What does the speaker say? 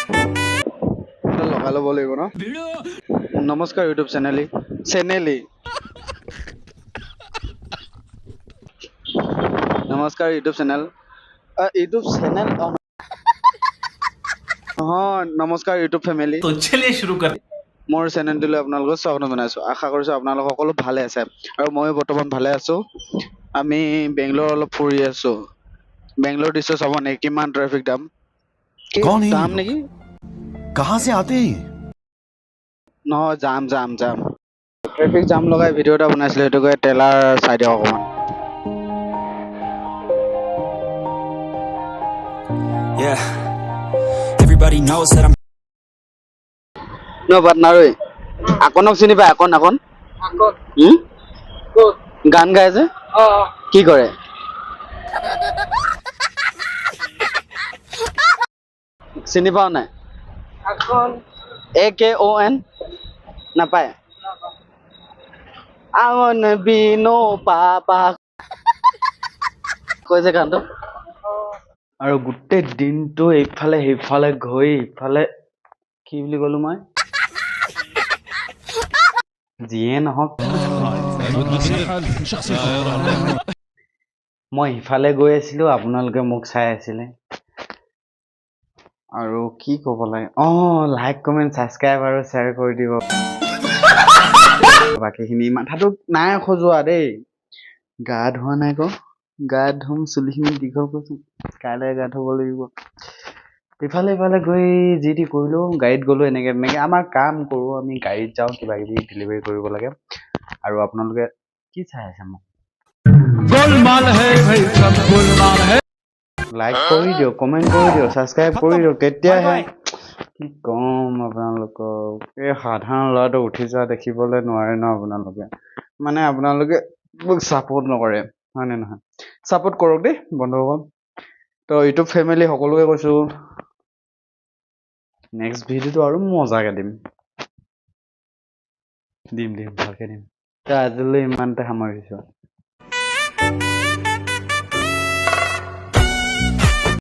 লগাই ল'ব লাগিব ন নমস্কাৰ ইউটিউব চেনেলি নমস্কাৰ ইউটিউব চেনেল ইউটিউব চেনেল নমস্কাৰ ইউটিউব ফেমিলি तो चलिए शुरू कर মোৰ চেনেলটোলৈ আপোনালোকক স্বাগতম জনাইছোঁ আশা কৰিছোঁ আপোনালোক সকলো ভালে আছে আৰু ময়ো বৰ্তমান ভালে আছোঁ আমি বেংগলোৰ অলপ ফুৰি আছোঁ বেংগলোৰ দৃশ্য চাব নেকি কিমান ট্ৰেফিক জাম कौन है ये জাম लोग নেকি कहाँ से आते हैं ये? নহয় জাম ট্ৰেফিক জাম লগাই ভিডিঅ' এটা বনাইছিলোঁ সেইটোকে ট্ৰেইলাৰ চাই দিয়ক অকণমান Yeah, everybody knows that I'm ন বাট নাৰৈ আকনক চিনি পায় আকন গান গায় যে কি কৰে চিনি পাও নাই AKON নাপায় আঙন বিনো পাপা কৈছে গানটো আৰু গোটেই দিনটো এইফালে সেইফালে গৈ ইফালে কি বুলি ক'লো মই যিয়ে নহওক মই ইফালে গৈ আছিলো আপোনালোকে মোক চাই আছিলে আৰু কি ক'ব লাগে লাইক কমেণ্ট ছাবস্ক্ৰাইব আৰু শ্বেয়াৰ কৰি দিব বাকীখিনি মাথাটো নাই খজোৱা দেই গা ধোৱা নাই গা ধুম চুলিখিনি দীঘল কৰিছোঁ কাইলৈ গা ধুব লাগিব ইফালে ইফালে গৈ যি টি কৰিলোঁ গাড়ীত গ'লোঁ এনেকৈ আমাৰ কাম কৰোঁ আমি গাড়ীত যাওঁ কিবা কিবি ডেলিভাৰী কৰিব লাগে আৰু আপোনালোকে কি চাই আছে মোক লাইক কৰি দিয়ক কমেণ্ট কৰি দিয়ক ছাবস্ক্ৰাইব কৰি দিয়ক তেতিয়াহে কি ক'ম আপোনালোকক এই সাধাৰণ ল'ৰাটো উঠি যোৱা দেখিবলৈ নোৱাৰে ন আপোনালোকে মানে আপোনালোকে মোক ছাপোৰ্ট নকৰে হয়নে নহয় ছাপোৰ্ট কৰক দেই বন্ধুসকল তো ইউটিউব ফেমিলি সকলোকে কৈছোঁ নেক্সট ভিডিঅ'টো আৰু মজাকৈ দিম ভালকৈ দিম তো আজিলৈ ইমানতে সামৰিছোঁ